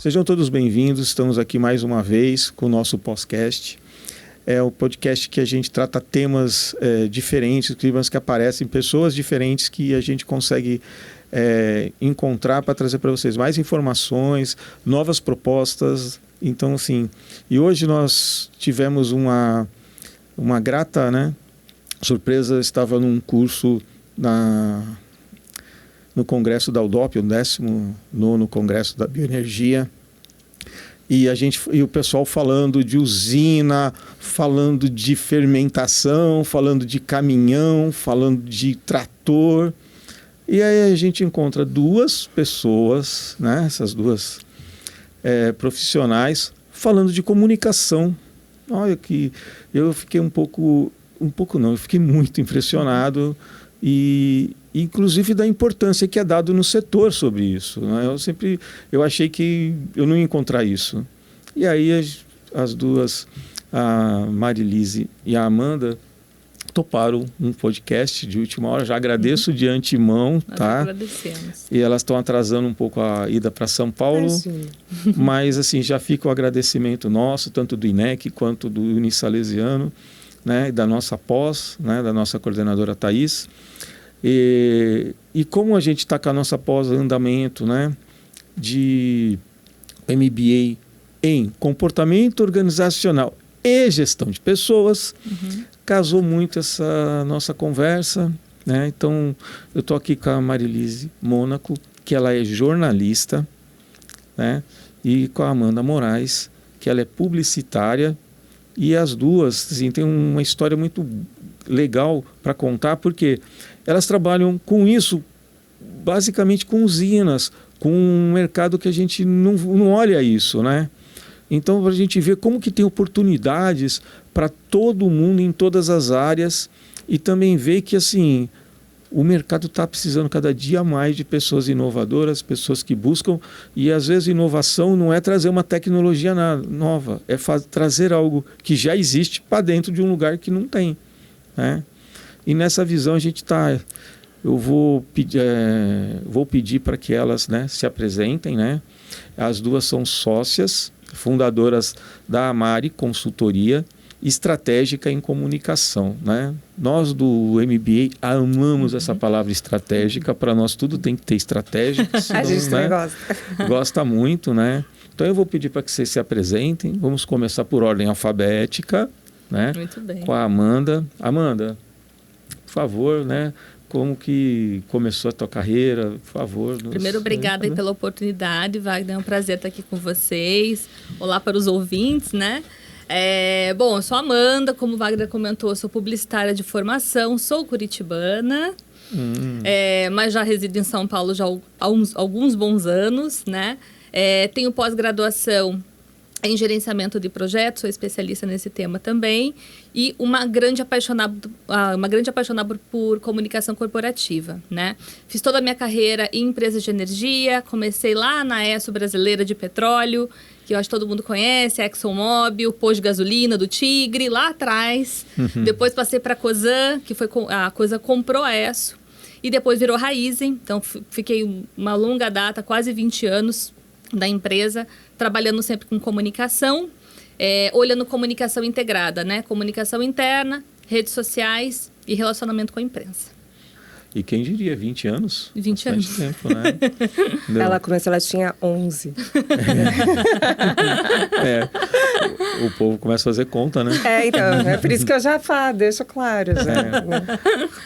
Sejam todos bem-vindos, estamos aqui mais uma vez com o nosso podcast. É o podcast que a gente trata temas diferentes, temas que aparecem, pessoas diferentes que a gente consegue encontrar para trazer para vocês mais informações, novas propostas. Então, assim, e hoje nós tivemos uma grata, surpresa. Estava num curso no Congresso da UDOP, o 19º Congresso da Bioenergia, e o pessoal falando de usina, falando de fermentação, falando de caminhão, falando de trator. E aí a gente encontra duas pessoas, essas duas profissionais, falando de comunicação. Olha que eu fiquei eu fiquei muito impressionado e inclusive da importância que é dado no setor sobre isso. Eu achei que eu não ia encontrar isso. E aí as duas, a Marilise e a Amanda, toparam um podcast de última hora. Já agradeço de antemão, Nós tá? agradecemos. E elas estão atrasando um pouco a ida para São Paulo, mas assim, já fica o agradecimento nosso, tanto do INEC quanto do Unisalesiano, e da nossa pós, da nossa coordenadora Thaís. E como a gente está com a nossa pós andamento, de MBA em comportamento organizacional e gestão de pessoas, casou muito essa nossa conversa, Então, eu estou aqui com a Marilise Mônaco, que ela é jornalista, e com a Amanda Moraes, que ela é publicitária, e as duas têm uma história muito legal para contar, porque elas trabalham com isso, basicamente com usinas, com um mercado que a gente não olha isso, Então, a gente vê como que tem oportunidades para todo mundo em todas as áreas, e também ver que assim, o mercado está precisando cada dia mais de pessoas inovadoras, pessoas que buscam, e às vezes inovação não é trazer uma tecnologia nova, é trazer algo que já existe para dentro de um lugar que não tem. E nessa visão a gente está... Eu vou pedir para que elas se apresentem. As duas são sócias, fundadoras da Amari Consultoria Estratégica em Comunicação. Nós do MBA amamos essa palavra estratégica. Para nós tudo tem que ter estratégia, senão, a gente também gosta muito. Então eu vou pedir para que vocês se apresentem. Vamos começar por ordem alfabética, Muito bem. Com a Amanda. Amanda, por favor, como que começou a tua carreira, por favor. Primeiro, obrigada aí pela oportunidade, Wagner, é um prazer estar aqui com vocês. Olá para os ouvintes, Bom, eu sou a Amanda, como o Wagner comentou, sou publicitária de formação, sou curitibana, mas já resido em São Paulo já há alguns bons anos, Tenho pós-graduação em gerenciamento de projetos, sou especialista nesse tema também, e uma grande apaixonada por comunicação corporativa, Fiz toda a minha carreira em empresas de energia, comecei lá na ESSO Brasileira de Petróleo, que eu acho que todo mundo conhece, a ExxonMobil, posto de gasolina do Tigre, lá atrás. Depois passei para a Cosan, que foi a Cosan comprou a ESSO, e depois virou Raízen, então fiquei uma longa data, quase 20 anos da empresa, trabalhando sempre com comunicação, olhando comunicação integrada, Comunicação interna, redes sociais e relacionamento com a imprensa. E quem diria, 20 anos? 20 Bastante anos. Tempo, Ela começou, ela tinha 11. O povo começa a fazer conta, Então, é por isso que eu já deixo claro.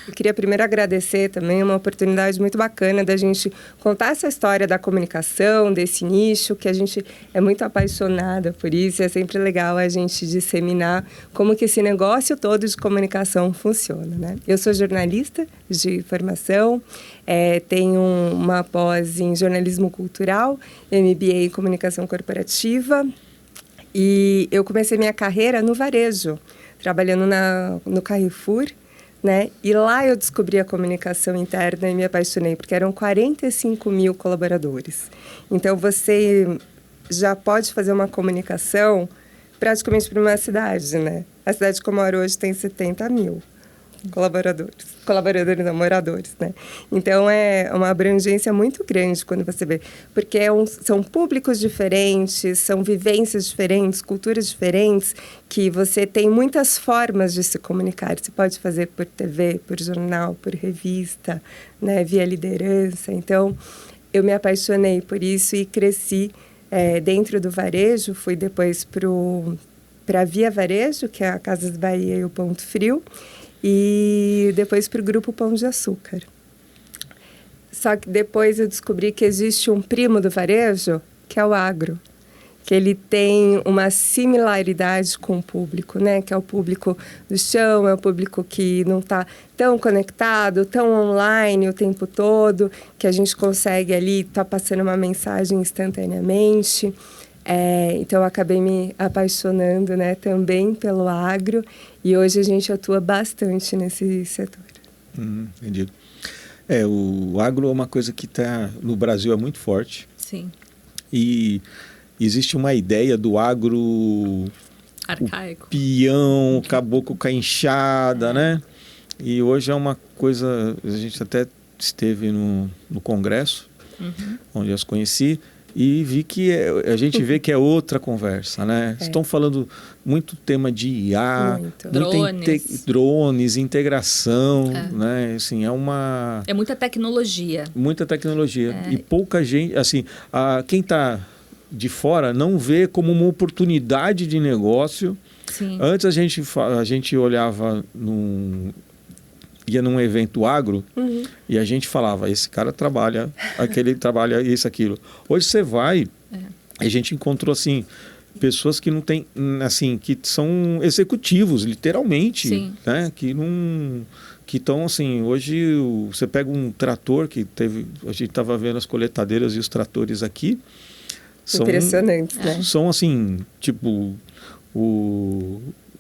Eu queria primeiro agradecer também, uma oportunidade muito bacana da gente contar essa história da comunicação, desse nicho, que a gente é muito apaixonada por isso, é sempre legal a gente disseminar como que esse negócio todo de comunicação funciona, Eu sou jornalista de formação, tenho uma pós em jornalismo cultural, MBA em comunicação corporativa, e eu comecei minha carreira no varejo, trabalhando no Carrefour, E lá eu descobri a comunicação interna e me apaixonei, porque eram 45 mil colaboradores. Então, você já pode fazer uma comunicação praticamente para uma cidade, A cidade como eu moro hoje tem 70 mil. colaboradores não, moradores, né? Então, é uma abrangência muito grande quando você vê, porque são públicos diferentes, são vivências diferentes, culturas diferentes, que você tem muitas formas de se comunicar. Você pode fazer por TV, por jornal, por revista, né? Via liderança. Então, eu me apaixonei por isso e cresci dentro do varejo. Fui depois para a Via Varejo, que é a Casas Bahia e o Ponto Frio, e depois para o Grupo Pão de Açúcar. Só que depois eu descobri que existe um primo do varejo, que é o agro, que ele tem uma similaridade com o público, né? Que é o público do chão, é o público que não está tão conectado, tão online o tempo todo, que a gente consegue ali estar passando uma mensagem instantaneamente. Então, eu acabei me apaixonando, né, também pelo agro, e hoje a gente atua bastante nesse setor. Entendi. O agro é uma coisa que está no Brasil é muito forte. Sim. E existe uma ideia do agro arcaico, o peão, o caboclo com a enxada, né? E hoje é uma coisa, a gente até esteve no congresso, onde eu as conheci, e vi que a gente vê que é outra conversa, né? Estão falando muito tema de IA, drones, integração, né? Assim, é muita tecnologia. Muita tecnologia. E pouca gente, assim, quem está de fora não vê como uma oportunidade de negócio. Sim. Antes a gente olhava ia num evento agro e a gente falava, esse cara trabalha, aquele trabalha isso, aquilo. Hoje você vai, a gente encontrou assim, pessoas que não têm, assim, que são executivos, literalmente, Sim. né? Que estão assim, hoje você pega um trator a gente estava vendo as coletadeiras e os tratores aqui, impressionantes, né? São assim, tipo,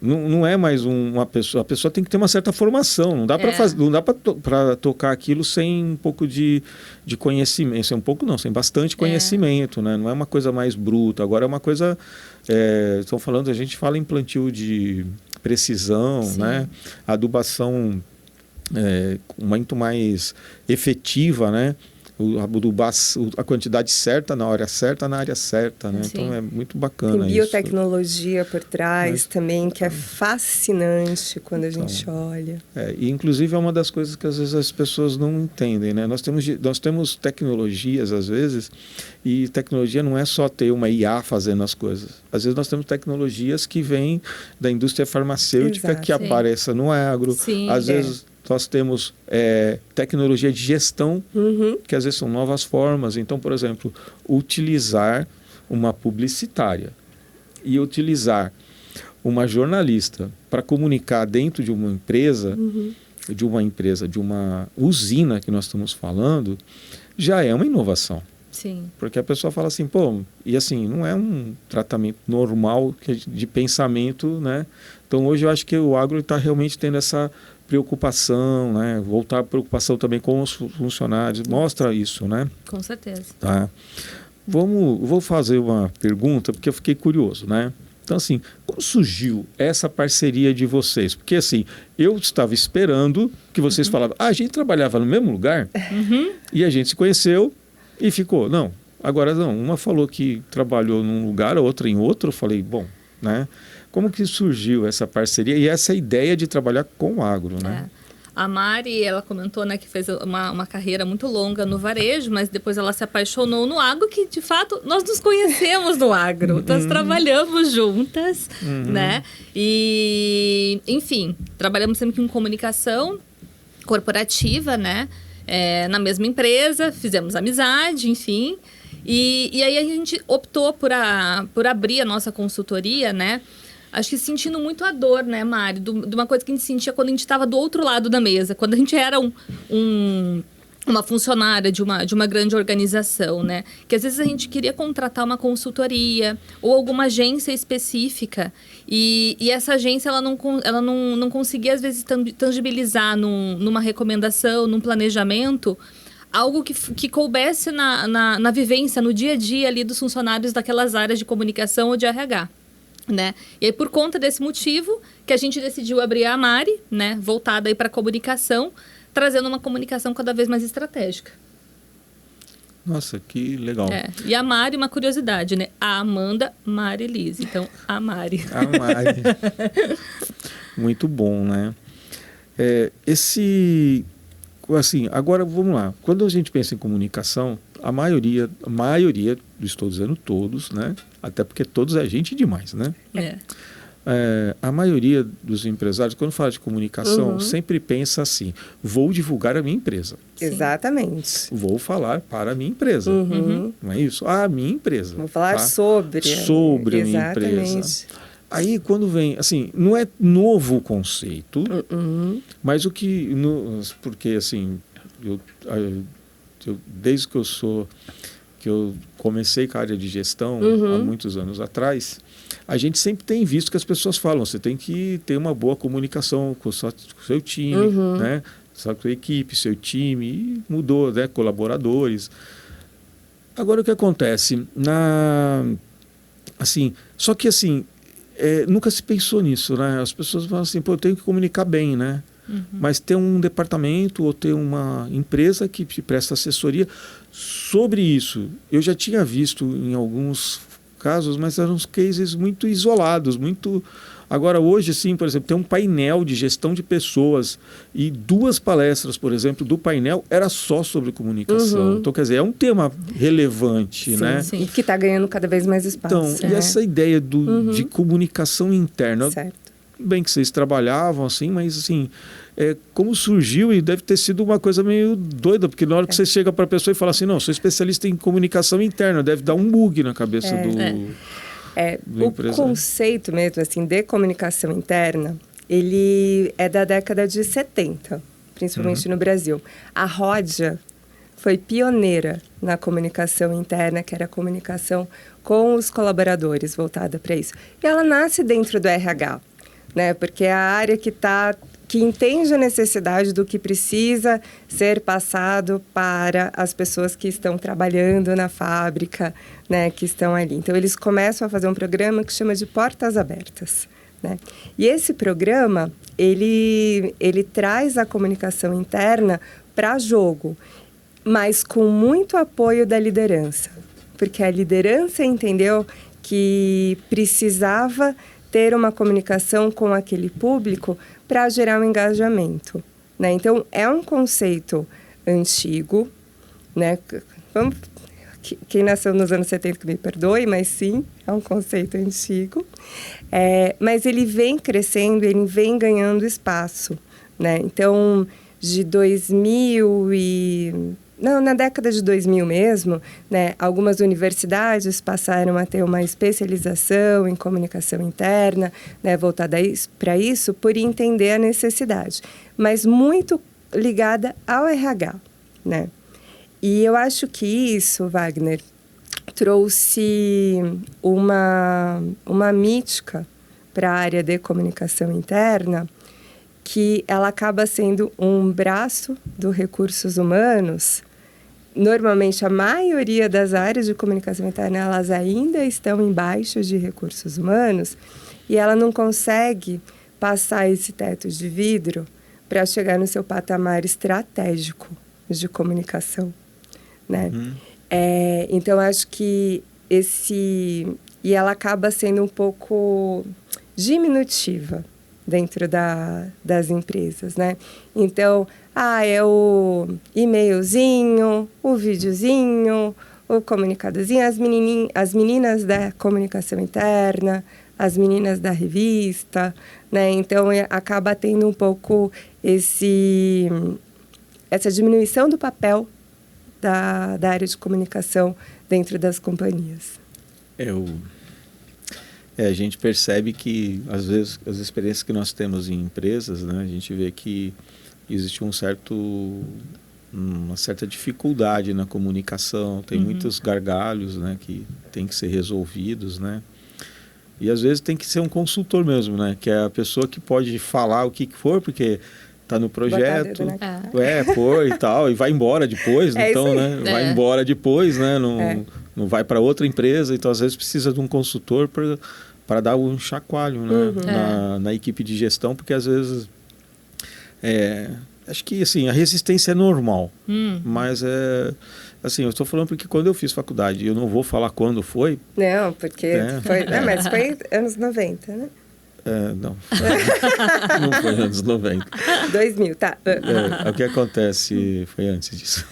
não é mais uma pessoa, a pessoa tem que ter uma certa formação, não dá para tocar aquilo sem um pouco de conhecimento, sem bastante conhecimento, né? Não é uma coisa mais bruta, agora é uma coisa, estão falando, a gente fala em plantio de precisão, Sim. né? Adubação muito mais efetiva, né? A quantidade certa, na hora certa, na área certa, né? Então é muito bacana. Tem biotecnologia por trás também, que é fascinante quando a gente olha. E inclusive é uma das coisas que às vezes as pessoas não entendem, né? Nós temos tecnologias às vezes, e tecnologia não é só ter uma IA fazendo as coisas. Às vezes nós temos tecnologias que vêm da indústria farmacêutica. Exato. Que apareça no agro. Sim, às vezes nós temos tecnologia de gestão, que às vezes são novas formas. Então, por exemplo, utilizar uma publicitária e utilizar uma jornalista para comunicar dentro de uma empresa, de uma usina que nós estamos falando, já é uma inovação. Sim. Porque a pessoa fala assim, e assim, não é um tratamento normal de pensamento, né? Então, hoje eu acho que o agro está realmente tendo essa preocupação, né? Voltar a preocupação também com os funcionários, mostra isso, né? Com certeza. Tá. Vou fazer uma pergunta, porque eu fiquei curioso, né? Então, assim, como surgiu essa parceria de vocês? Porque, assim, eu estava esperando que vocês falavam, a gente trabalhava no mesmo lugar e a gente se conheceu e ficou. Não, agora não. Uma falou que trabalhou num lugar, a outra em outro. Eu falei, né? Como que surgiu essa parceria e essa ideia de trabalhar com agro, né? A Mari, ela comentou, né, que fez uma carreira muito longa no varejo, mas depois ela se apaixonou no agro, que de fato nós nos conhecemos no agro, nós trabalhamos juntas, né? E, enfim, trabalhamos sempre com comunicação corporativa, né? Na mesma empresa, fizemos amizade, enfim. E aí a gente optou por abrir a nossa consultoria, né? Acho que sentindo muito a dor, né, Mari? De uma coisa que a gente sentia quando a gente estava do outro lado da mesa. Quando a gente era uma funcionária de uma grande organização, né? Que às vezes a gente queria contratar uma consultoria ou alguma agência específica. E essa agência, ela não conseguia, às vezes, tangibilizar numa recomendação, num planejamento, algo que coubesse na vivência, no dia a dia ali dos funcionários daquelas áreas de comunicação ou de RH. né? E aí, por conta desse motivo, que a gente decidiu abrir a Amari, né? Voltada aí para comunicação, trazendo uma comunicação cada vez mais estratégica. Nossa, que legal. E a Mari, uma curiosidade, né? A Amanda, Mari Liz. Então, a Mari. A Mari. Muito bom, né? Assim, agora vamos lá. Quando a gente pensa em comunicação, a maioria, estou dizendo todos, né? Até porque todos é gente demais, né? A maioria dos empresários, quando fala de comunicação, sempre pensa assim: vou divulgar a minha empresa. Sim. Exatamente. Vou falar para a minha empresa. Não é isso? A minha empresa. Vou falar sobre a minha empresa. Aí, quando vem, assim, não é novo o conceito, mas porque, assim, eu desde que eu comecei com a área de gestão, há muitos anos atrás, a gente sempre tem visto que as pessoas falam, você tem que ter uma boa comunicação com o seu time, né? Sua equipe, seu time, e mudou, né? Colaboradores. Agora, o que acontece? Só que, assim, nunca se pensou nisso, né? As pessoas falam assim, eu tenho que comunicar bem, né? Mas ter um departamento ou ter uma empresa que te presta assessoria sobre isso. Eu já tinha visto em alguns casos, mas eram uns cases muito isolados, muito... Agora, hoje, sim, por exemplo, tem um painel de gestão de pessoas e 2 palestras, por exemplo, do painel era só sobre comunicação. Então, quer dizer, é um tema relevante, né? Sim. E que está ganhando cada vez mais espaço. Então, e essa ideia de comunicação interna... Certo. Bem que vocês trabalhavam assim, mas assim, como surgiu, e deve ter sido uma coisa meio doida, porque na hora que você chega para a pessoa e fala assim, não, sou especialista em comunicação interna, deve dar um bug na cabeça do empresário. O conceito mesmo assim, de comunicação interna, ele é da década de 70, principalmente no Brasil. A Ródia foi pioneira na comunicação interna, que era a comunicação com os colaboradores, voltada para isso. E ela nasce dentro do RH, né? Porque é a área que entende a necessidade do que precisa ser passado para as pessoas que estão trabalhando na fábrica, né? Que estão ali. Então, eles começam a fazer um programa que chama de Portas Abertas, né? E esse programa, ele traz a comunicação interna para jogo, mas com muito apoio da liderança. Porque a liderança entendeu que precisava ter uma comunicação com aquele público para gerar um engajamento, né? Então, é um conceito antigo, né? Quem nasceu nos anos 70 que me perdoe, mas sim, é um conceito antigo. Mas ele vem crescendo, ele vem ganhando espaço, né? Então, na década de 2000 mesmo, né, algumas universidades passaram a ter uma especialização em comunicação interna, né, voltada para isso, por entender a necessidade, mas muito ligada ao RH, né? E eu acho que isso, Wagner, trouxe uma mítica para a área de comunicação interna, que ela acaba sendo um braço do recursos humanos. Normalmente, a maioria das áreas de comunicação interna, elas ainda estão embaixo de recursos humanos e ela não consegue passar esse teto de vidro para chegar no seu patamar estratégico de comunicação, né? Então, acho que e ela acaba sendo um pouco diminutiva dentro das empresas, né? Então, é o e-mailzinho, o videozinho, o comunicadozinho, as meninas da comunicação interna, as meninas da revista, né? Então, acaba tendo um pouco essa diminuição do papel da área de comunicação dentro das companhias. A gente percebe que, às vezes, as experiências que nós temos em empresas, né, a gente vê que existe uma certa dificuldade na comunicação, tem muitos gargalhos, né, que tem que ser resolvidos, né? E, às vezes, tem que ser um consultor mesmo, né, que é a pessoa que pode falar o que for, porque está no projeto, e tal, e vai embora depois, então, né, vai embora depois, né, não vai para outra empresa, então às vezes precisa de um consultor para para dar um chacoalho, né? Na equipe de gestão, porque às vezes acho que assim, a resistência é normal, mas assim, eu estou falando porque quando eu fiz faculdade, eu não vou falar quando foi. Não, porque mas foi anos 90, né? Não. Não foi anos 90. 2000, tá. O que acontece foi antes disso.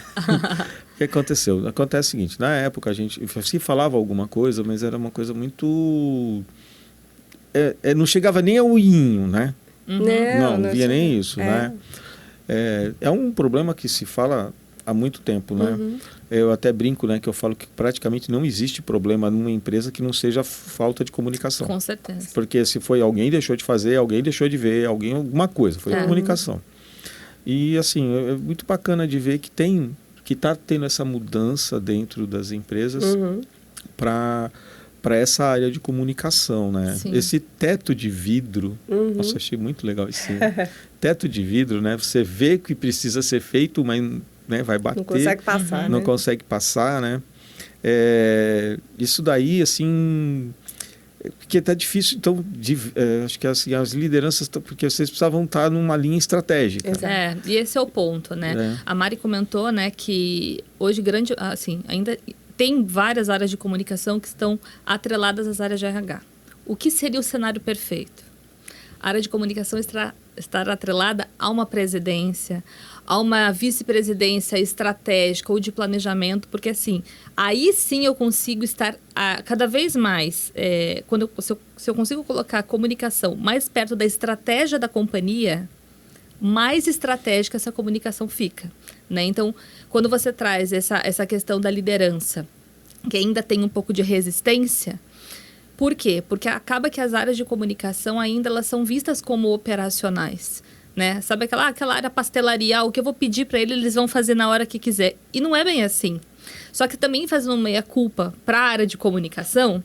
O que aconteceu? Acontece o seguinte, na época a gente se falava alguma coisa, mas era uma coisa muito... não chegava nem ao inho, né? Não via nem isso, né? É um problema que se fala há muito tempo, né? Eu até brinco, né, que eu falo que praticamente não existe problema numa empresa que não seja falta de comunicação. Com certeza. Porque se foi alguém deixou de fazer, alguém deixou de ver, alguma coisa, foi a comunicação. E assim, é muito bacana de ver que está tendo essa mudança dentro das empresas para essa área de comunicação, né? Sim. Esse teto de vidro, nossa, achei muito legal esse teto de vidro, né? Você vê que precisa ser feito, mas né, vai bater. Não consegue passar, Não né? consegue passar, né? Isso daí, assim... Porque está difícil, então, acho que assim, as lideranças, porque vocês precisavam estar numa linha estratégica. E esse é o ponto, né? A Mari comentou, né, que hoje ainda tem várias áreas de comunicação que estão atreladas às áreas de RH. O que seria o cenário perfeito? A área de comunicação estar atrelada a uma presidência, a uma vice-presidência estratégica ou de planejamento, porque assim, aí sim eu consigo estar cada vez mais, se eu consigo colocar a comunicação mais perto da estratégia da companhia, mais estratégica essa comunicação fica, né? Então, quando você traz essa questão da liderança, que ainda tem um pouco de resistência, por quê? Porque acaba que as áreas de comunicação ainda elas são vistas como operacionais, né? Sabe aquela área pastelarial, o que eu vou pedir para eles vão fazer na hora que quiser. E não é bem assim. Só que também fazendo uma meia-culpa para a área de comunicação,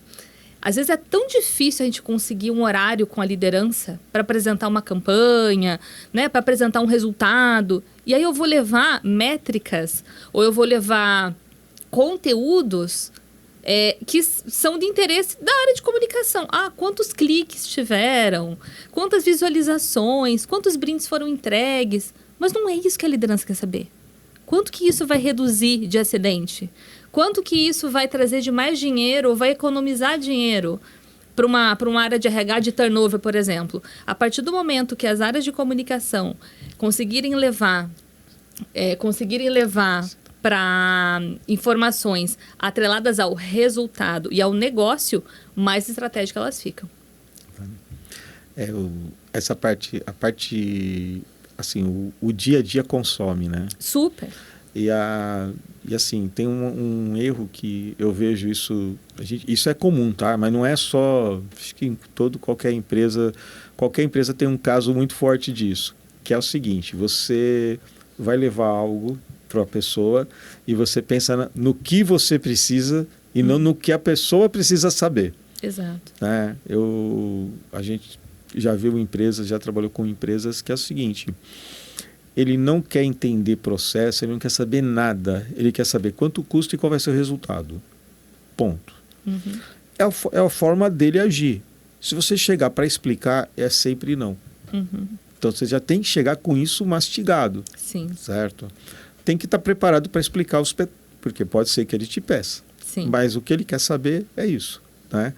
às vezes é tão difícil a gente conseguir um horário com a liderança para apresentar uma campanha, né? Para apresentar um resultado. E aí eu vou levar métricas ou eu vou levar conteúdos que são de interesse da área de comunicação. Quantos cliques tiveram, quantas visualizações, quantos brindes foram entregues. Mas não é isso que a liderança quer saber. Quanto que isso vai reduzir de acidente? Quanto que isso vai trazer de mais dinheiro ou vai economizar dinheiro para uma área de RH de turnover, por exemplo? A partir do momento que as áreas de comunicação conseguirem levar para informações atreladas ao resultado e ao negócio, mais estratégica elas ficam. Essa parte, assim, o dia a dia consome, né? Super. E assim, tem um erro que eu vejo isso é comum, tá? Mas não é só, acho que em qualquer empresa tem um caso muito forte disso, que é o seguinte: você vai levar algo para a pessoa e você pensa no que você precisa e não no que a pessoa precisa saber. Exato. Né? A gente já viu empresas, já trabalhou com empresas que é o seguinte: ele não quer entender processo, ele não quer saber nada, ele quer saber quanto custa e qual vai ser o resultado. Ponto. É a forma dele agir. Se você chegar para explicar, é sempre não. Então você já tem que chegar com isso mastigado. Sim. Certo? Tem que estar preparado para explicar porque pode ser que ele te peça. Sim. Mas o que ele quer saber é isso, né?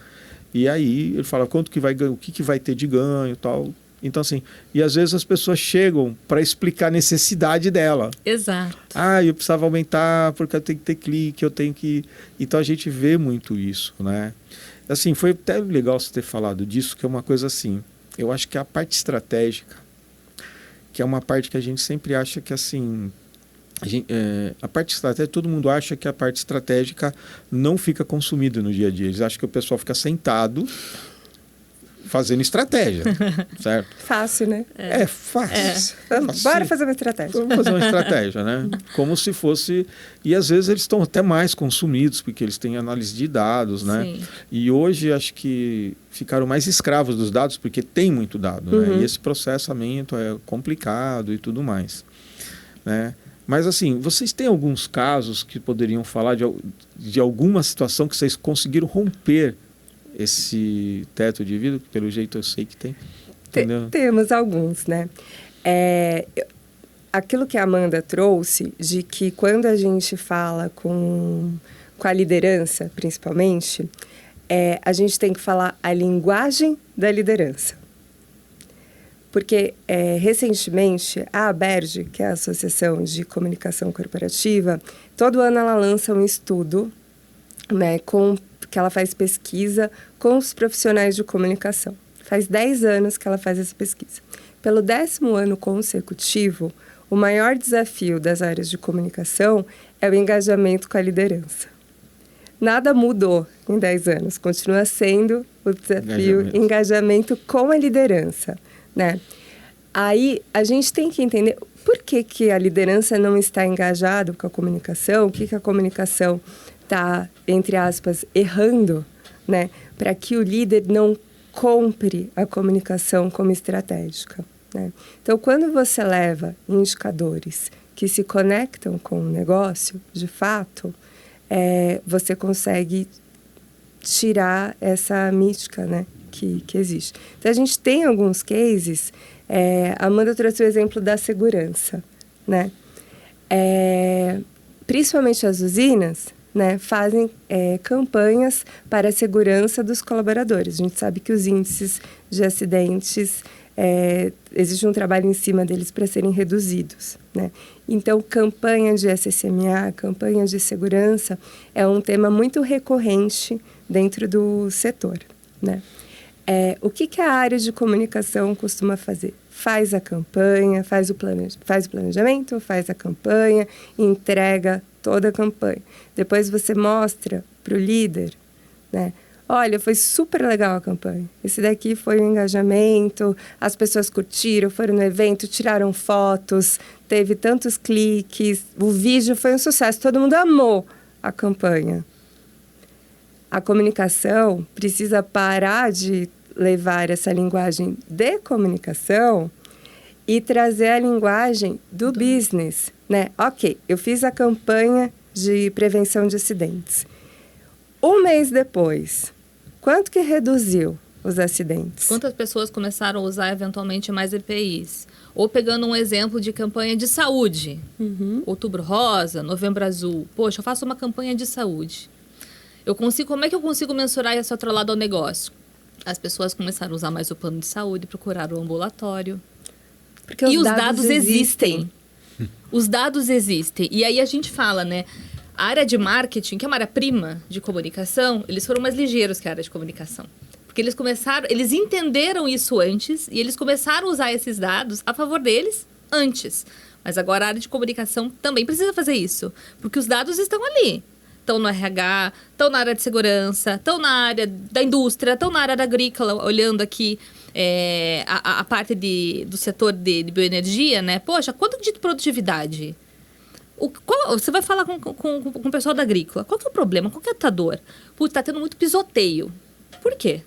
E aí ele fala quanto que vai ganhar, o que vai ter de ganho, tal. Então assim, e às vezes as pessoas chegam para explicar a necessidade dela. Exato. Eu precisava aumentar porque eu tenho que ter clique, eu tenho que... Então a gente vê muito isso, né? Assim, foi até legal você ter falado disso, que é uma coisa assim, eu acho que a parte estratégica, que é uma parte que a gente sempre acha que assim... a parte estratégica, todo mundo acha que a parte estratégica não fica consumida no dia a dia. Eles acham que o pessoal fica sentado fazendo estratégia, certo? Fácil, né? É fácil. Bora fazer uma estratégia. Vamos fazer uma estratégia, né? Como se fosse... E às vezes eles estão até mais consumidos, porque eles têm análise de dados, né? Sim. E hoje acho que ficaram mais escravos dos dados, porque tem muito dado, né? E esse processamento é complicado e tudo mais, né? Mas assim, vocês têm alguns casos que poderiam falar de alguma situação que vocês conseguiram romper esse teto de vidro? Pelo jeito eu sei que tem. Temos alguns, né? Aquilo que a Amanda trouxe, de que quando a gente fala com a liderança, principalmente, a gente tem que falar a linguagem da liderança. Porque, recentemente, a ABERJ, que é a Associação de Comunicação Corporativa, todo ano ela lança um estudo, né, que ela faz pesquisa com os profissionais de comunicação. Faz 10 anos que ela faz essa pesquisa. Pelo 10º ano consecutivo, o maior desafio das áreas de comunicação é o engajamento com a liderança. Nada mudou em 10 anos, continua sendo o desafio engajamento com a liderança, né? Aí a gente tem que entender por que a liderança não está engajada com a comunicação, o que a comunicação está, entre aspas, errando, né? Para que o líder não compre a comunicação como estratégica, né? Então, quando você leva indicadores que se conectam com o negócio, de fato, você consegue tirar essa mística, né, que existe. Então, a gente tem alguns cases, a Amanda trouxe o exemplo da segurança, né? Principalmente as usinas, né, fazem campanhas para a segurança dos colaboradores. A gente sabe que os índices de acidentes, existe um trabalho em cima deles para serem reduzidos, né? Então, campanha de SSMA, campanha de segurança, é um tema muito recorrente dentro do setor, né? O que a área de comunicação costuma fazer? Faz a campanha, faz o planejamento, faz a campanha, entrega toda a campanha. Depois você mostra para o líder, né? Olha, foi super legal a campanha. Esse daqui foi o engajamento, as pessoas curtiram, foram no evento, tiraram fotos, teve tantos cliques, o vídeo foi um sucesso, todo mundo amou a campanha. A comunicação precisa parar de levar essa linguagem de comunicação e trazer a linguagem do business, né? Ok, eu fiz a campanha de prevenção de acidentes. Um mês depois, quanto que reduziu os acidentes? Quantas pessoas começaram a usar eventualmente mais EPIs? Ou pegando um exemplo de campanha de saúde. Outubro Rosa, Novembro Azul. Poxa, eu faço uma campanha de saúde. Como é que eu consigo mensurar isso atrelado ao negócio? As pessoas começaram a usar mais o plano de saúde, procuraram o ambulatório. Porque os dados existem. Os dados existem. E aí a gente fala, né? A área de marketing, que é uma área prima de comunicação, eles foram mais ligeiros que a área de comunicação. Porque eles entenderam isso antes e eles começaram a usar esses dados a favor deles antes. Mas agora a área de comunicação também precisa fazer isso. Porque os dados estão ali. Estão no RH, estão na área de segurança, estão na área da indústria, estão na área da agrícola, olhando aqui a parte do setor de bioenergia, né? Poxa, quanto de produtividade? Você vai falar com o pessoal da agrícola. Qual que é o problema? Qual que é a dor? Putz, tá tendo muito pisoteio. Por quê?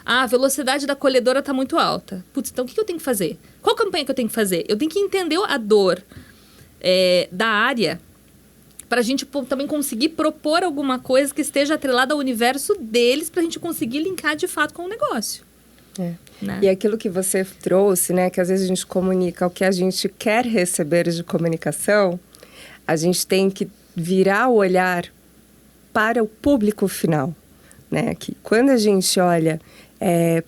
A velocidade da colhedora está muito alta. Putz, então o que eu tenho que fazer? Qual campanha que eu tenho que fazer? Eu tenho que entender a dor da área para a gente também conseguir propor alguma coisa que esteja atrelada ao universo deles para a gente conseguir linkar de fato com o negócio. Né? E aquilo que você trouxe, né, que às vezes a gente comunica o que a gente quer receber de comunicação, a gente tem que virar o olhar para o público final, né? Que quando a gente olha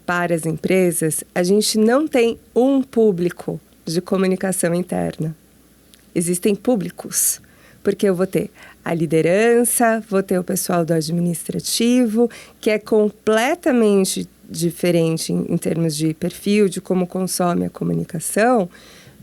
para as empresas, a gente não tem um público de comunicação interna. Existem públicos, porque eu vou ter a liderança, vou ter o pessoal do administrativo, que é completamente diferente em termos de perfil, de como consome a comunicação,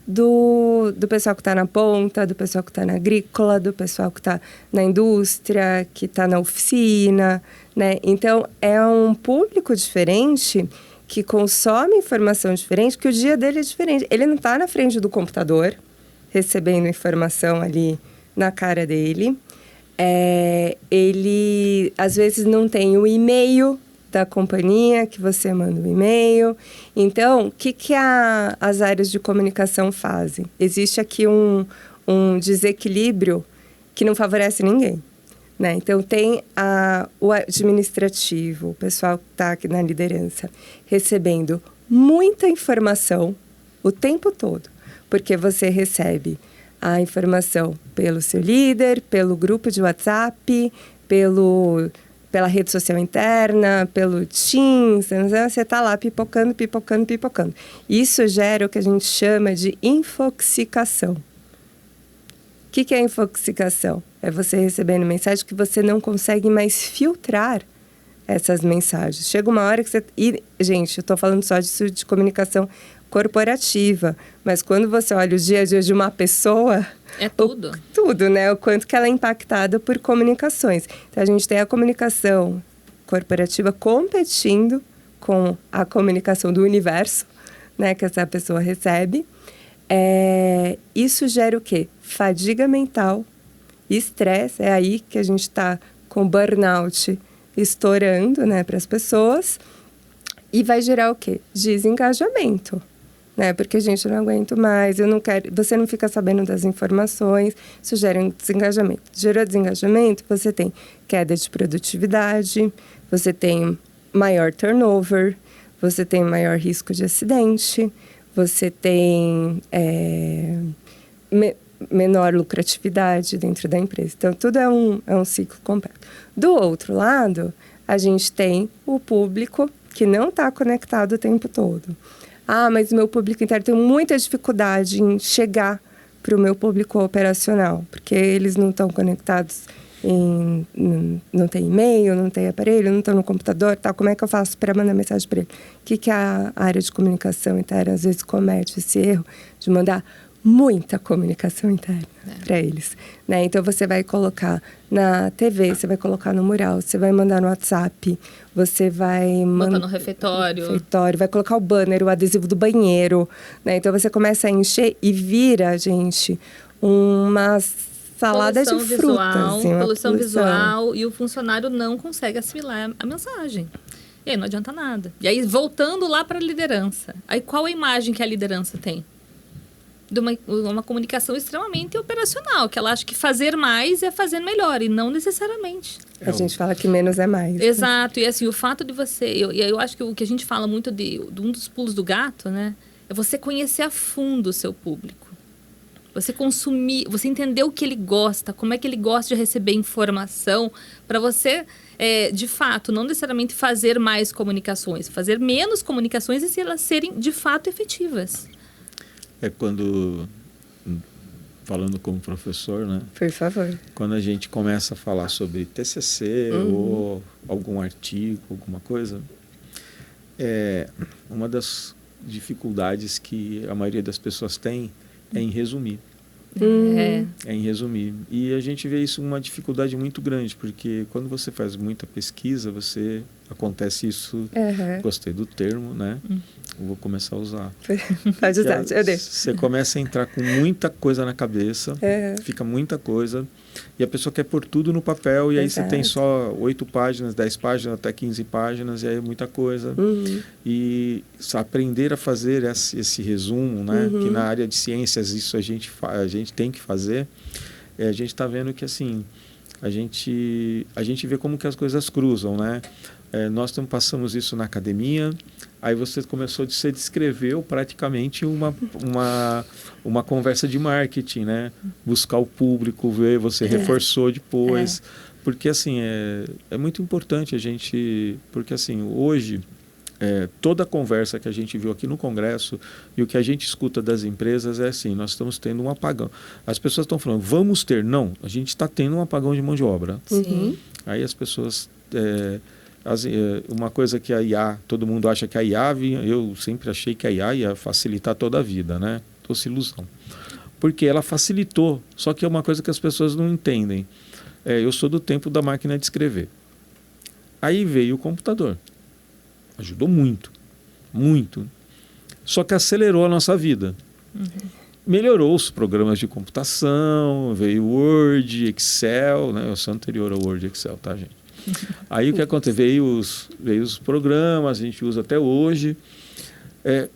do pessoal que está na ponta, do pessoal que está na agrícola, do pessoal que está na indústria, que está na oficina, né? Então, é um público diferente que consome informação diferente, que o dia dele é diferente. Ele não está na frente do computador, recebendo informação ali na cara dele. Ele, às vezes, não tem o e-mail da companhia, que você manda um e-mail. Então, o que as áreas de comunicação fazem? Existe aqui um desequilíbrio que não favorece ninguém. né? Então, tem o administrativo, o pessoal que está aqui na liderança, recebendo muita informação o tempo todo, porque você recebe a informação pelo seu líder, pelo grupo de WhatsApp, pela rede social interna, pelo Teams, você está lá pipocando. Isso gera o que a gente chama de infoxicação. O que é infoxicação? É você recebendo mensagem que você não consegue mais filtrar essas mensagens. Chega uma hora que você... E, gente, eu estou falando só disso de comunicação corporativa, mas quando você olha o dia a dia de uma pessoa... É tudo. Tudo, né? O quanto que ela é impactada por comunicações. Então, a gente tem a comunicação corporativa competindo com a comunicação do universo, né? Que essa pessoa recebe. Isso gera o quê? Fadiga mental, estresse. É aí que a gente está com burnout estourando, né? Para as pessoas. E vai gerar o quê? Desengajamento. Né? Porque, gente, eu não aguento mais, eu não quero... Você não fica sabendo das informações, isso gera um desengajamento. Gerou desengajamento, você tem queda de produtividade, você tem maior turnover, você tem maior risco de acidente, você tem menor lucratividade dentro da empresa. Então, tudo é um ciclo completo. Do outro lado, a gente tem o público que não está conectado o tempo todo. Mas o meu público interno tem muita dificuldade em chegar para o meu público operacional, porque eles não estão conectados, não tem e-mail, não tem aparelho, não estão no computador, tal. Como é que eu faço para mandar mensagem para ele? O que a área de comunicação interna às vezes comete esse erro de mandar muita comunicação interna para eles, né? Então, você vai colocar na TV, você vai colocar no mural, você vai mandar no WhatsApp, você vai... Botar no refeitório. Vai colocar o banner, o adesivo do banheiro, né? Então, você começa a encher e vira, gente, uma salada de frutas. Poluição visual, e o funcionário não consegue assimilar a mensagem. E aí não adianta nada. E aí, voltando lá para a liderança. Aí, qual a imagem que a liderança tem? De uma comunicação extremamente operacional, que ela acha que fazer mais é fazer melhor, e não necessariamente. A gente fala que menos é mais. Exato, e assim, o fato de você... Eu acho que o que a gente fala muito de um dos pulos do gato, né? É você conhecer a fundo o seu público. Você consumir, você entender o que ele gosta, como é que ele gosta de receber informação, para você, de fato, não necessariamente fazer mais comunicações, fazer menos comunicações e se elas serem, de fato, efetivas. Quando, falando como professor, né? Por favor. Quando a gente começa a falar sobre TCC ou algum artigo, alguma coisa, uma das dificuldades que a maioria das pessoas tem é em resumir. É em resumir. E a gente vê isso uma dificuldade muito grande, porque quando você faz muita pesquisa, acontece isso, gostei do termo, né? Eu vou começar a usar. Pode usar, eu deixo. Você começa a entrar com muita coisa na cabeça, fica muita coisa, e a pessoa quer pôr tudo no papel, e aí você tem só 8 páginas, 10 páginas, até 15 páginas, e aí é muita coisa. E aprender a fazer esse resumo, né? Que na área de ciências isso a gente tem que fazer. A gente está vendo que assim, a gente vê como que as coisas cruzam, né? Nós passamos isso na academia, aí você descreveu praticamente uma conversa de marketing, né? Buscar o público, ver, você reforçou depois. Porque assim, é muito importante a gente... Porque assim, hoje, toda a conversa que a gente viu aqui no Congresso e o que a gente escuta das empresas é assim, nós estamos tendo um apagão. As pessoas estão falando, vamos ter. Não, a gente está tendo um apagão de mão de obra. Aí as pessoas... uma coisa que a IA, todo mundo acha que a IA eu sempre achei que a IA ia facilitar toda a vida, né? Trouxe ilusão. Porque ela facilitou, só que é uma coisa que as pessoas não entendem. Eu sou do tempo da máquina de escrever. Aí veio o computador. Ajudou muito, muito. Só que acelerou a nossa vida. Melhorou os programas de computação, veio Word, Excel, né? Eu sou anterior ao Word e Excel, tá, gente? Aí o que aconteceu? Veio os programas, a gente usa até hoje.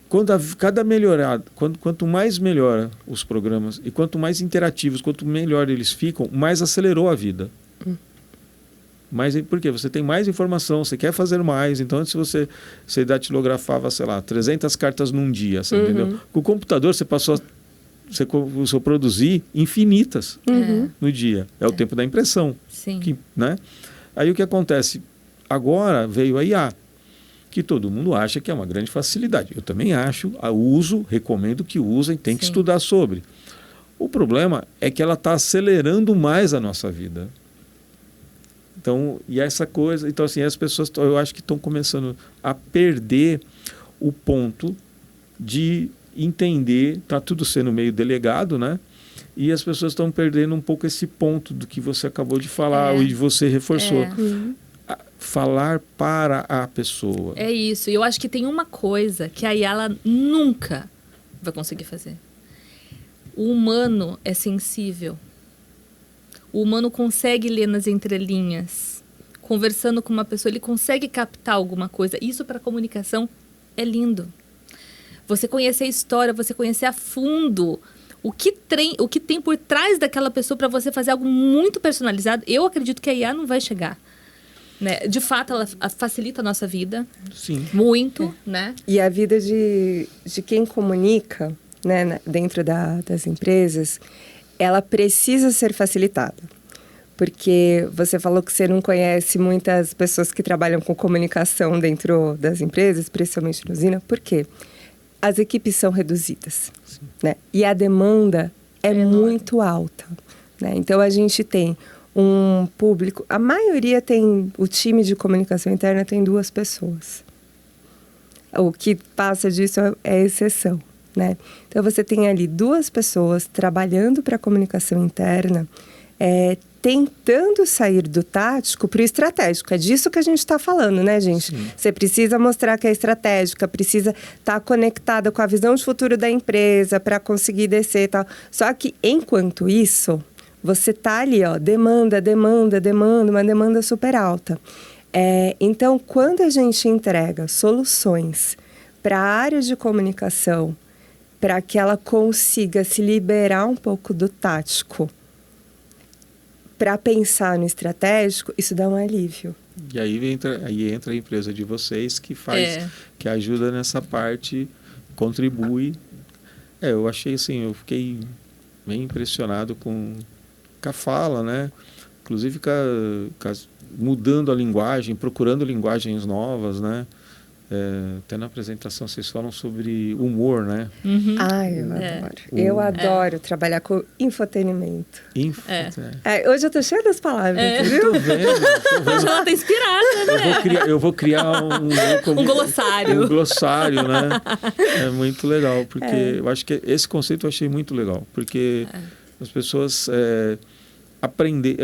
Quanto mais melhora os programas e quanto mais interativos, quanto melhor eles ficam, mais acelerou a vida. Mas por quê? Você tem mais informação, você quer fazer mais. Então, antes você datilografava, sei lá, 300 cartas num dia, você entendeu? Com o computador, você começou a produzir infinitas no dia. É o tempo da impressão. Sim. Né? Aí o que acontece? Agora veio a IA, que todo mundo acha que é uma grande facilidade. Eu também acho, recomendo que usem, tem que estudar sobre. O problema é que ela está acelerando mais a nossa vida. Então, e essa coisa... Então, assim, as pessoas, eu acho que estão começando a perder o ponto de entender, está tudo sendo meio delegado, né? E as pessoas estão perdendo um pouco esse ponto do que você acabou de falar e você reforçou. Falar para a pessoa. É isso. E eu acho que tem uma coisa que a IA nunca vai conseguir fazer. O humano é sensível. O humano consegue ler nas entrelinhas. Conversando com uma pessoa, ele consegue captar alguma coisa. Isso para a comunicação é lindo. Você conhecer a história, você conhecer a fundo o que tem por trás daquela pessoa para você fazer algo muito personalizado. Eu acredito que a IA não vai chegar. Né? De fato, ela facilita a nossa vida. Sim. Muito, né? E a vida de quem comunica, né, dentro das empresas, ela precisa ser facilitada. Porque você falou que você não conhece muitas pessoas que trabalham com comunicação dentro das empresas, principalmente na usina. Por quê? As equipes são reduzidas, né? E a demanda é muito alta, né? Então, a gente tem um público... A maioria tem... O time de comunicação interna tem 2 pessoas. O que passa disso é exceção, né? Então, você tem ali 2 pessoas trabalhando para a comunicação interna, tentando sair do tático para o estratégico. É disso que a gente está falando, né, gente? Sim. Você precisa mostrar que é estratégica, precisa estar conectada com a visão de futuro da empresa para conseguir descer e tal. Só que, enquanto isso, você está ali, ó, demanda, uma demanda super alta. Então, quando a gente entrega soluções para a área de comunicação, para que ela consiga se liberar um pouco do tático, para pensar no estratégico, isso dá um alívio. E aí entra a empresa de vocês que que ajuda nessa parte, contribui. Eu achei assim, eu fiquei bem impressionado com a fala, né? Inclusive mudando a linguagem, procurando linguagens novas, né? Até na apresentação vocês falam sobre humor, né? Uhum. Eu adoro. Eu adoro trabalhar com infotenimento. Hoje eu tô cheia das palavras, viu? Tô vendo. Hoje ela tá inspirada, né? Eu vou criar um glossário. Um glossário, né? É muito legal, porque eu acho que esse conceito eu achei muito legal, porque as pessoas aprender,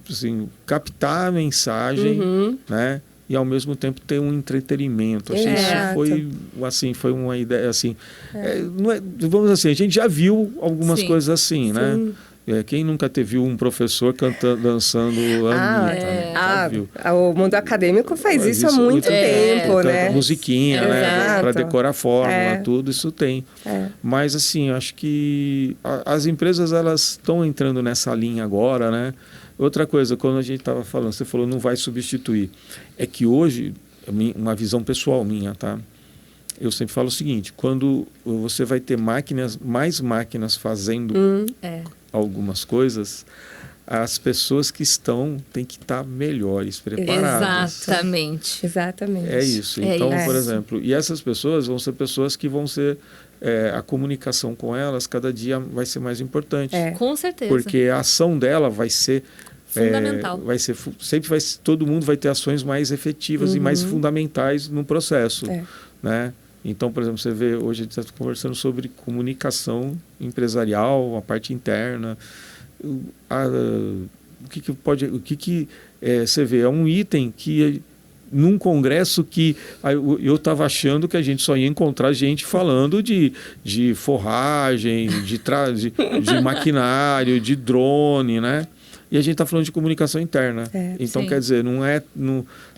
assim, captar a mensagem, né? E ao mesmo tempo ter um entretenimento. Acho que isso foi uma ideia assim. Não é, vamos dizer assim, a gente já viu algumas coisas assim, né? Quem nunca teve um professor dançando Anitta? O mundo acadêmico faz isso há muito tempo, né? Musiquinha, né? Para decorar a fórmula, tudo isso tem. Mas assim, acho que as empresas elas estão entrando nessa linha agora, né? Outra coisa, quando a gente estava falando, você falou não vai substituir. É que hoje, uma visão pessoal minha, tá? Eu sempre falo o seguinte, quando você vai ter mais máquinas fazendo algumas coisas, as pessoas que têm que estar melhores, preparadas. Exatamente. É isso. Então, por exemplo, e essas pessoas vão ser pessoas que vão ser... a comunicação com elas cada dia vai ser mais importante. Com certeza. Porque a ação dela vai ser... fundamental. Todo mundo vai ter ações mais efetivas e mais fundamentais no processo. Né? Então, por exemplo, você vê, hoje a gente está conversando sobre comunicação empresarial, a parte interna. Você vê? É um item que... num congresso que eu estava achando que a gente só ia encontrar gente falando de forragem, de maquinário, de drone, né? E a gente está falando de comunicação interna. Então, quer dizer,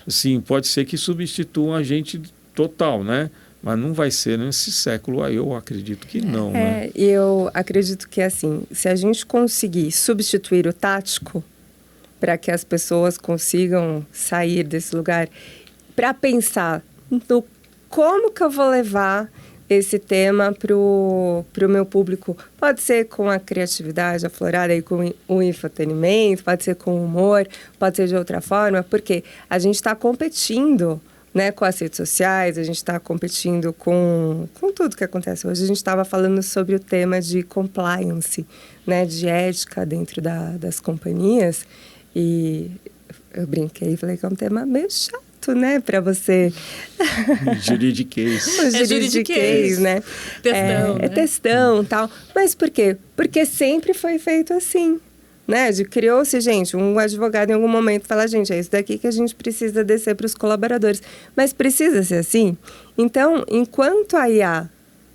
assim, pode ser que substitua a gente total, né? Mas não vai ser nesse século, eu acredito que não, né? Eu acredito que, assim, se a gente conseguir substituir o tático para que as pessoas consigam sair desse lugar, para pensar no como que eu vou levar esse tema para o meu público. Pode ser com a criatividade aflorada e com o infotenimento, pode ser com humor, pode ser de outra forma, porque a gente está competindo, né, com as redes sociais, a gente está competindo com tudo que acontece. Hoje a gente estava falando sobre o tema de compliance, né, de ética dentro das companhias, e eu brinquei e falei que é um tema meio chato, né, para você... Juridiquês. Juridiquês, né? Textão, né? É textão e tal. Mas por quê? Porque sempre foi feito assim, né? Criou-se, gente, um advogado em algum momento fala, gente, é isso daqui que a gente precisa descer para os colaboradores. Mas precisa ser assim? Então, enquanto a IA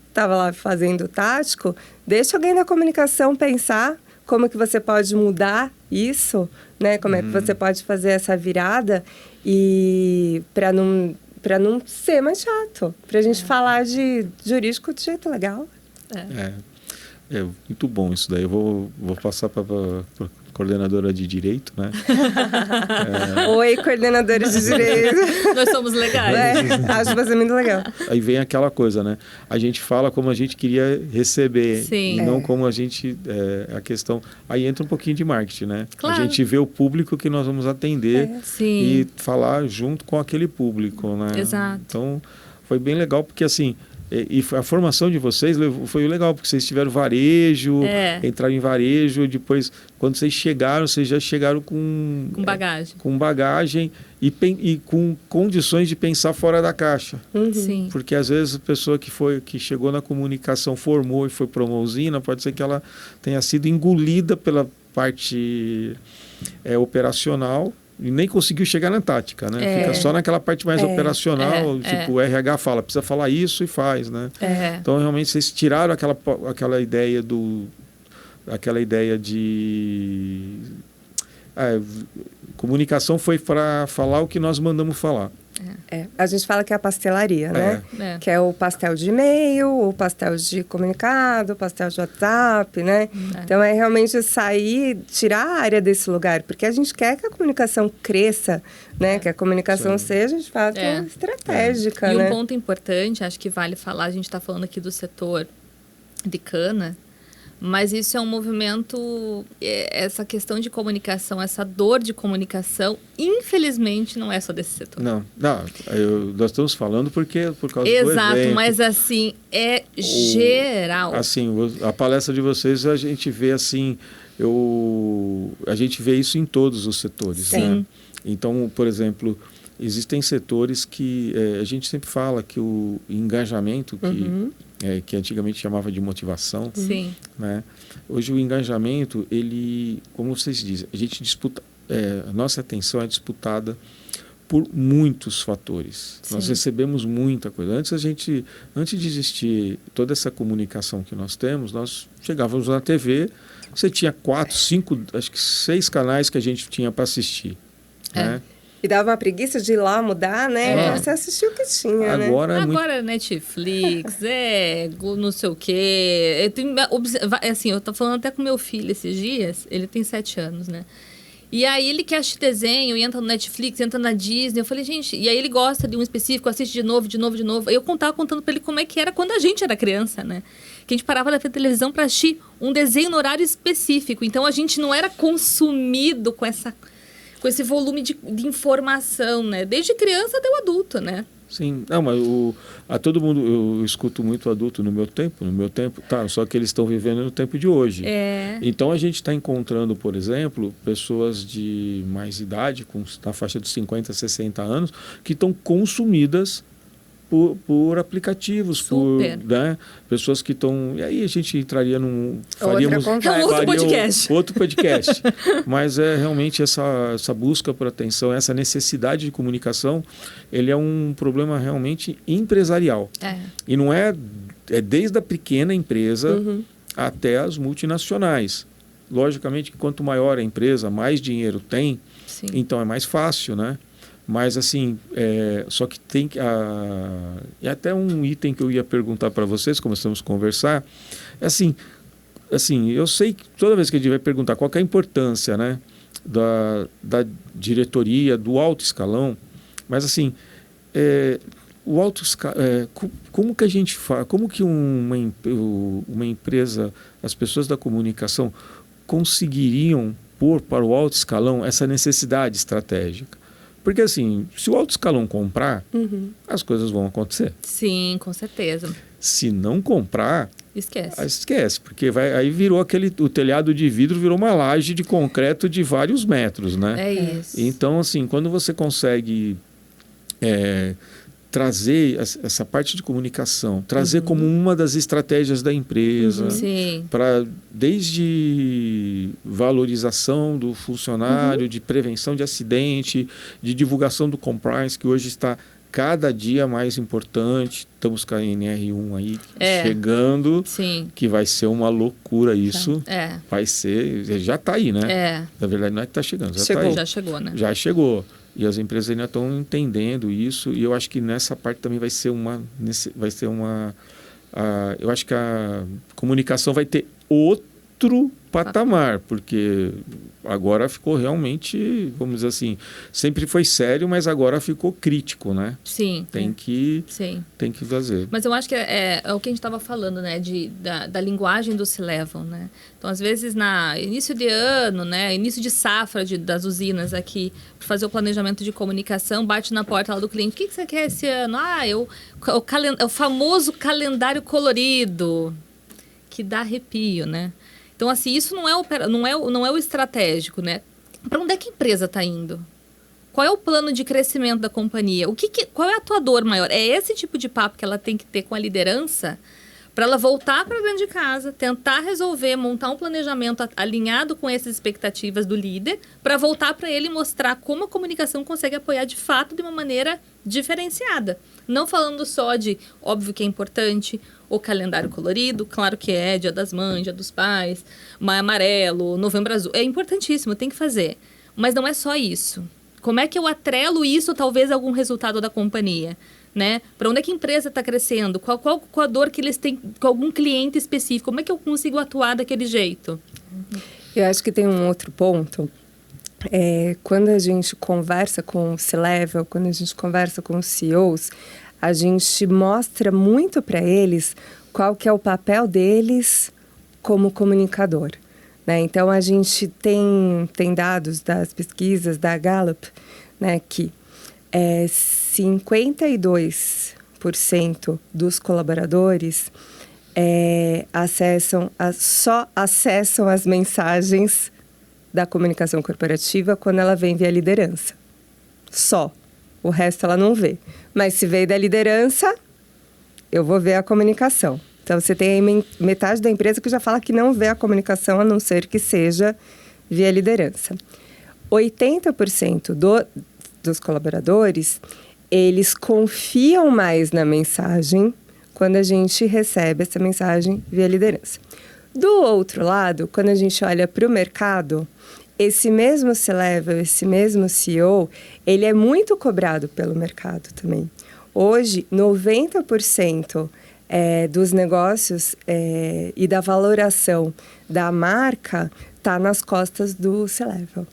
estava lá fazendo o tático, deixa alguém da comunicação pensar como que você pode mudar isso, né? Como é que você pode fazer essa virada e para não ser mais chato, para a gente falar de jurídico de jeito legal. É muito bom isso daí. Eu vou passar para coordenadora de direito, né? Oi, coordenadores de direito. Nós somos legais. Acho você muito legal. Aí vem aquela coisa, né? A gente fala como a gente queria receber. Sim. E não como a gente... a questão... Aí entra um pouquinho de marketing, né? Claro. A gente vê o público que nós vamos atender Sim. e falar junto com aquele público, né? Exato. Então, foi bem legal, porque assim... E a formação de vocês foi legal, porque vocês tiveram varejo, entraram em varejo, e depois, quando vocês já chegaram com bagagem. Com bagagem e com condições de pensar fora da caixa. Sim. Porque às vezes a pessoa que chegou na comunicação, formou e foi para uma usina, pode ser que ela tenha sido engolida pela parte operacional, e nem conseguiu chegar na tática, né? Fica só naquela parte mais operacional, tipo, o RH fala, precisa falar isso e faz, né? Então, realmente, vocês tiraram aquela ideia de... comunicação foi para falar o que nós mandamos falar. A gente fala que é a pastelaria, né? Que é o pastel de e-mail, o pastel de comunicado, o pastel de WhatsApp, né? Então, é realmente sair, tirar a área desse lugar, porque a gente quer que a comunicação cresça, né? Que a comunicação seja, de fato, estratégica, E né? um ponto importante, acho que vale falar, a gente está falando aqui do setor de cana, mas isso é um movimento, essa questão de comunicação, essa dor de comunicação, infelizmente, não é só desse setor. Não, nós estamos falando por causa do Exato, evento. mas assim, geral. Assim, a palestra de vocês, a gente vê assim, a gente vê isso em todos os setores. Sim. Né? Então, por exemplo, existem setores que a gente sempre fala que o engajamento, que antigamente chamava de motivação, Sim. né? Hoje o engajamento, ele, como vocês dizem, a gente disputa, a nossa atenção é disputada por muitos fatores. Sim. Nós recebemos muita coisa. Antes de existir toda essa comunicação que nós temos, nós chegávamos na TV, você tinha 4, 5, acho que 6 canais que a gente tinha para assistir. Né? E dava uma preguiça de ir lá mudar, né? Você assistiu o que tinha, agora, né? Agora Netflix, não sei o quê. Assim, eu tô falando até com meu filho esses dias, ele tem 7 anos, né? E aí ele quer assistir desenho, e entra no Netflix, entra na Disney. Eu falei, gente... E aí ele gosta de um específico, assiste de novo. Aí eu tava contando pra ele como é que era quando a gente era criança, né? Que a gente parava na televisão pra assistir um desenho no horário específico. Então a gente não era consumido com esse volume de informação, né? Desde criança até o adulto, né? Sim, não, mas a todo mundo, eu escuto muito adulto no meu tempo, tá, só que eles estão vivendo no tempo de hoje. Então a gente está encontrando, por exemplo, pessoas de mais idade, na faixa dos 50, 60 anos, que estão consumidas por aplicativos, né? Pessoas que estão... E aí a gente entraria faríamos outro podcast. Mas realmente essa busca por atenção, essa necessidade de comunicação, ele é um problema realmente empresarial. E não é desde a pequena empresa até as multinacionais. Logicamente que quanto maior a empresa, mais dinheiro tem, então é mais fácil, né? Mas, assim, só que tem que... E até um item que eu ia perguntar para vocês, começamos a conversar, assim, eu sei que toda vez que a gente vai perguntar qual que é a importância, né, da diretoria, do alto escalão, mas assim, o alto como que a gente faz, como que uma empresa, as pessoas da comunicação conseguiriam pôr para o alto escalão essa necessidade estratégica? Porque assim, se o alto escalão comprar, as coisas vão acontecer. Sim, com certeza. Se não comprar, esquece, porque aí virou o telhado de vidro virou uma laje de concreto de vários metros, né? É isso. Então, assim, quando você consegue trazer essa parte de comunicação, trazer como uma das estratégias da empresa, para desde valorização do funcionário, de prevenção de acidente, de divulgação do compliance, que hoje está cada dia mais importante. Estamos com a NR1 aí chegando, que vai ser uma loucura isso. Vai ser, já está aí, né? Na verdade não é que está chegando, já chegou, né? Já chegou. E as empresas ainda estão entendendo isso, e eu acho que nessa parte também vai ser eu acho que a comunicação vai ter outro patamar, porque agora ficou realmente, vamos dizer assim, sempre foi sério, mas agora ficou crítico, né? Sim. Tem que fazer. Mas eu acho que é o que a gente estava falando, né? Da linguagem do C-Level, né? Então, às vezes, início de ano, né? Início de safra das usinas aqui, para fazer o planejamento de comunicação, bate na porta lá do cliente. O que você quer esse ano? O famoso calendário colorido, que dá arrepio, né? Então, assim, isso não é o estratégico, né? Para onde é que a empresa está indo? Qual é o plano de crescimento da companhia? Qual é a tua dor maior? É esse tipo de papo que ela tem que ter com a liderança para ela voltar para dentro de casa, tentar resolver, montar um planejamento alinhado com essas expectativas do líder, para voltar para ele e mostrar como a comunicação consegue apoiar de fato de uma maneira diferenciada. Não falando só de, óbvio que é importante, o calendário colorido, claro que é, Dia das Mães, Dia dos Pais, Maio Amarelo, Novembro Azul, é importantíssimo, tem que fazer. Mas não é só isso. Como é que eu atrelo isso, talvez, a algum resultado da companhia? Né? Para onde é que a empresa está crescendo? Qual a dor que eles têm com algum cliente específico? Como é que eu consigo atuar daquele jeito? Eu acho que tem um outro ponto. Quando a gente conversa com o C-Level, quando a gente conversa com os CEOs, a gente mostra muito para eles qual que é o papel deles como comunicador, né? Então, a gente tem dados das pesquisas da Gallup, né, que 52% dos colaboradores só acessam as mensagens da comunicação corporativa quando ela vem via liderança. Só. O resto ela não vê. Mas se veio da liderança, eu vou ver a comunicação. Então, você tem aí metade da empresa que já fala que não vê a comunicação, a não ser que seja via liderança. 80% dos colaboradores, eles confiam mais na mensagem quando a gente recebe essa mensagem via liderança. Do outro lado, quando a gente olha para o mercado, esse mesmo C-Level, esse mesmo CEO, ele é muito cobrado pelo mercado também. Hoje, 90% dos negócios e da valoração da marca está nas costas do C-Level.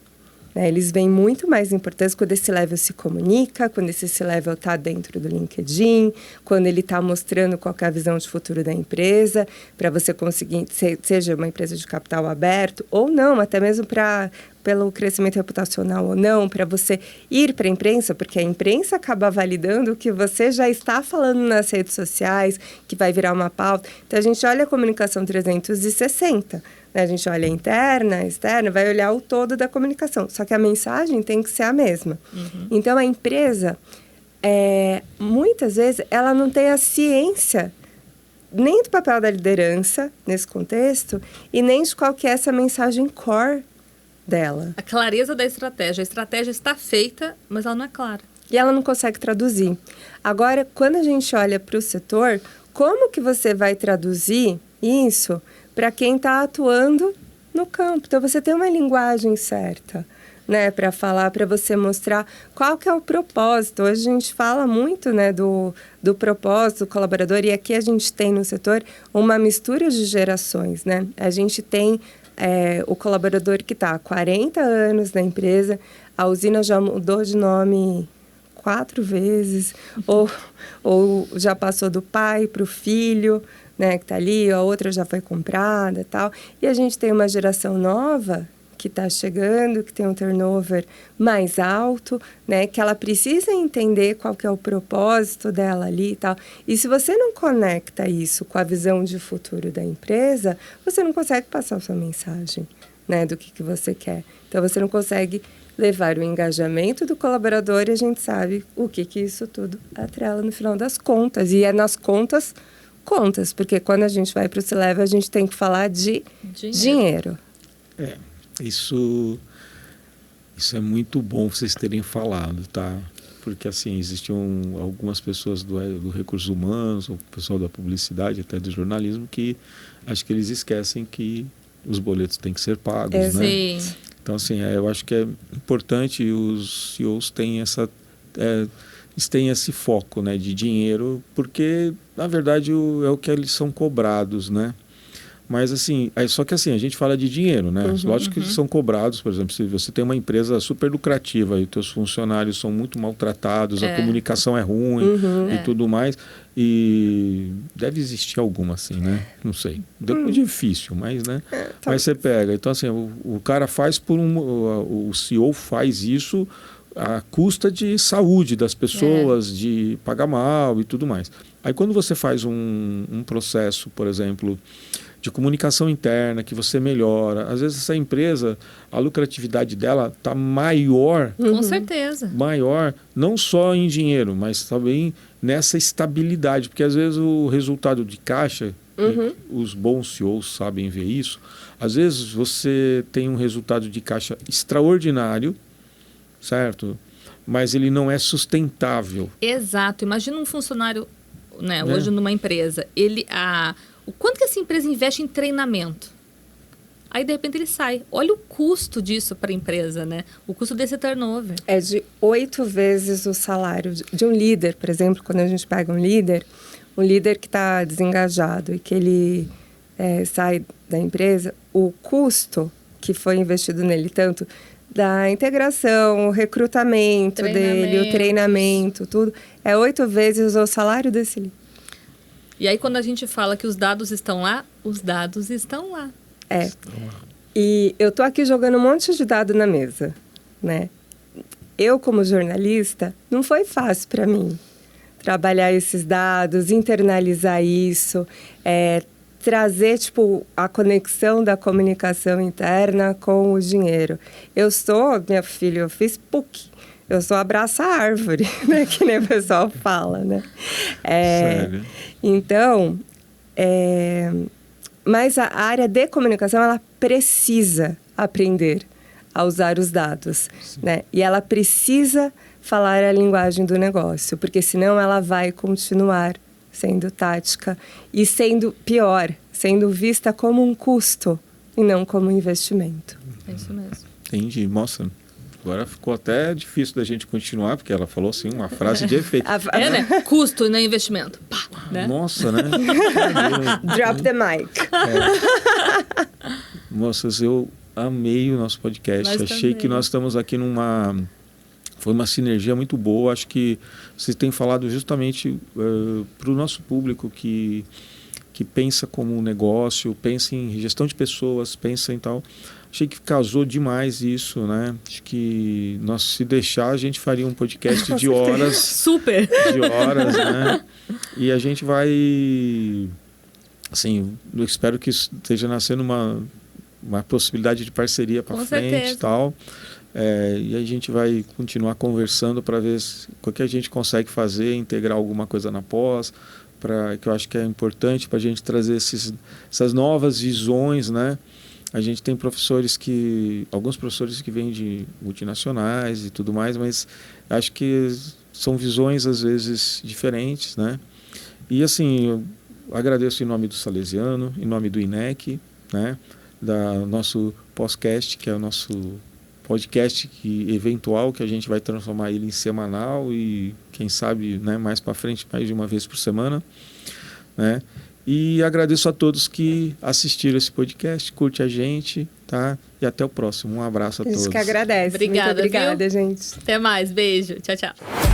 Eles veem muito mais importância quando esse level se comunica, quando esse level está dentro do LinkedIn, quando ele está mostrando qual é a visão de futuro da empresa, para você conseguir, seja uma empresa de capital aberto ou não, até mesmo pelo crescimento reputacional ou não, para você ir para a imprensa, porque a imprensa acaba validando o que você já está falando nas redes sociais, que vai virar uma pauta. Então, a gente olha a comunicação 360, a gente olha interna, externa, vai olhar o todo da comunicação. Só que a mensagem tem que ser a mesma. Uhum. Então, a empresa, muitas vezes, ela não tem a ciência nem do papel da liderança nesse contexto e nem de qual que é essa mensagem core dela. A clareza da estratégia. A estratégia está feita, mas ela não é clara. E ela não consegue traduzir. Agora, quando a gente olha para o setor, como que você vai traduzir isso para quem está atuando no campo? Então, você tem uma linguagem certa, né, para falar, para você mostrar qual que é o propósito. Hoje a gente fala muito, né, do propósito do colaborador, e aqui a gente tem no setor uma mistura de gerações, né? A gente tem o colaborador que está há 40 anos na empresa, a usina já mudou de nome 4 vezes, ou já passou do pai para o filho, né, que está ali, a outra já foi comprada e tal. E a gente tem uma geração nova que está chegando, que tem um turnover mais alto, né, que ela precisa entender qual que é o propósito dela ali e tal. E se você não conecta isso com a visão de futuro da empresa, você não consegue passar a sua mensagem, né, do que você quer. Então, você não consegue levar o engajamento do colaborador e a gente sabe o que isso tudo atrela no final das contas. E é nas contas, porque quando a gente vai para o C-Level, a gente tem que falar de dinheiro. Isso é muito bom vocês terem falado, tá? Porque, assim, existiam algumas pessoas do recursos humanos, o pessoal da publicidade, até do jornalismo, que acho que eles esquecem que os boletos têm que ser pagos, né? Sim. Então, assim, eu acho que é importante os CEOs têm eles têm esse foco, né, de dinheiro, porque, na verdade, é o que eles são cobrados, né? Mas, assim, só que assim, a gente fala de dinheiro, né? Lógico que eles são cobrados, por exemplo, se você tem uma empresa super lucrativa e os teus funcionários são muito maltratados, a comunicação é ruim e tudo mais, e deve existir alguma assim, né? Não sei. Depois difícil, mas, né? Mas você pega. Então, assim, o cara faz o CEO faz isso à custa de saúde das pessoas, de pagar mal e tudo mais. Aí, quando você faz um processo, por exemplo, de comunicação interna, que você melhora. Às vezes essa empresa, a lucratividade dela está maior. Com certeza. Maior, não só em dinheiro, mas também nessa estabilidade. Porque às vezes o resultado de caixa, os bons CEOs sabem ver isso, às vezes você tem um resultado de caixa extraordinário, certo? Mas ele não é sustentável. Exato. Imagina um funcionário, né, hoje numa empresa, o quanto que essa empresa investe em treinamento? Aí, de repente, ele sai. Olha o custo disso para a empresa, né? O custo desse turnover. É de 8 vezes o salário de um líder, por exemplo, quando a gente pega um líder que está desengajado e que ele sai da empresa, o custo que foi investido nele, tanto da integração, o recrutamento dele, o treinamento, tudo, é 8 vezes o salário desse líder. E aí, quando a gente fala que os dados estão lá, os dados estão lá. E eu tô aqui jogando um monte de dado na mesa, né? Eu, como jornalista, não foi fácil para mim trabalhar esses dados, internalizar isso, trazer, a conexão da comunicação interna com o dinheiro. Minha filha, eu fiz PUC. Eu sou abraça-árvore, né? Que nem o pessoal fala, né? Sério? Então, mas a área de comunicação, ela precisa aprender a usar os dados, né? E ela precisa falar a linguagem do negócio, porque senão ela vai continuar sendo tática e sendo pior, sendo vista como um custo e não como um investimento. É isso mesmo. Entendi. Nossa, agora ficou até difícil da gente continuar, porque ela falou assim, uma frase de efeito. Né? Custo, né? Investimento. Pá, né? Nossa, né? Drop the mic. Moças, eu amei o nosso podcast. Achei que nós estamos aqui foi uma sinergia muito boa. Acho que vocês têm falado justamente para o nosso público que pensa como um negócio, pensa em gestão de pessoas, pensa em tal. Achei que casou demais isso, né? Acho que se deixar, a gente faria um podcast de horas. Super! De horas, né? E a gente vai... Assim, eu espero que esteja nascendo uma possibilidade de parceria para frente e tal. E a gente vai continuar conversando para ver o que a gente consegue fazer, integrar alguma coisa na pós, que eu acho que é importante para a gente trazer essas novas visões, né? A gente tem alguns professores que vêm de multinacionais e tudo mais, mas acho que são visões às vezes diferentes, né? E assim, eu agradeço em nome do Salesiano, em nome do INEC, né? Nosso podcast, que é o nosso podcast eventual, que a gente vai transformar ele em semanal e quem sabe, né, mais para frente, mais de uma vez por semana, né? E agradeço a todos que assistiram esse podcast, curte a gente, tá? E até o próximo. Um abraço a todos. A gente que agradece. Obrigada, muito obrigada, viu? gente. Até mais, beijo. Tchau, tchau.